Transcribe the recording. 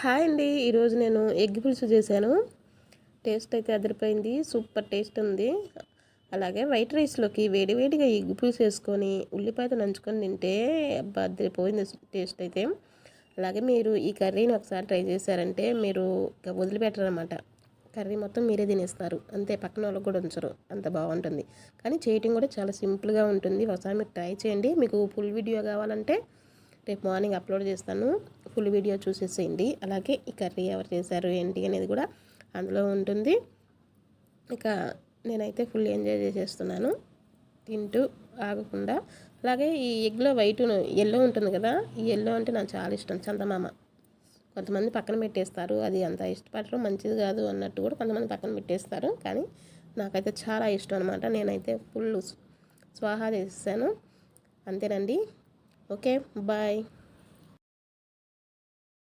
Hi అండి. ఈరోజు నేను ఎగ్ పులుసు చేశాను. టేస్ట్ అయితే అదిరిపోయింది. సూపర్ టేస్ట్ ఉంది. అలాగే వైట్ రైస్లోకి వేడివేడిగా ఎగ్ పులుసు వేసుకొని ఉల్లిపాయతో నంచుకొని తింటే అబ్బా అదిరిపోయింది టేస్ట్ అయితే. అలాగే మీరు ఈ కర్రీని ఒకసారి ట్రై చేశారంటే మీరు ఇక వదిలిపెట్టరనమాట. కర్రీ మొత్తం మీరే తినేస్తారు. అంతే, పక్కన వాళ్ళకి కూడా ఉంచరు. అంత బాగుంటుంది. కానీ చేయటం కూడా చాలా సింపుల్గా ఉంటుంది. ఒకసారి మీరు ట్రై చేయండి. మీకు ఫుల్ వీడియో కావాలంటే రేపు మార్నింగ్ అప్లోడ్ చేస్తాను. ఫుల్ వీడియో చూసేసేయండి. అలాగే ఈ కర్రీ ఎవరు చేశారు ఏంటి అనేది కూడా అందులో ఉంటుంది. ఇక నేనైతే ఫుల్ ఎంజాయ్ చేసేస్తున్నాను తింటూ ఆగకుండా. అలాగే ఈ ఎగ్లో వైట్ ఎల్లో ఉంటుంది కదా, ఈ ఎల్లో అంటే నాకు చాలా ఇష్టం. చందమామ కొంతమంది పక్కన పెట్టేస్తారు, అది అంత ఇష్టపడరు, మంచిది కాదు అన్నట్టు కూడా కొంతమంది పక్కన పెట్టేస్తారు. కానీ నాకైతే చాలా ఇష్టం అనమాట. నేనైతే ఫుల్ స్వాహా చేసేసాను. అంతేనండి. Okay, bye.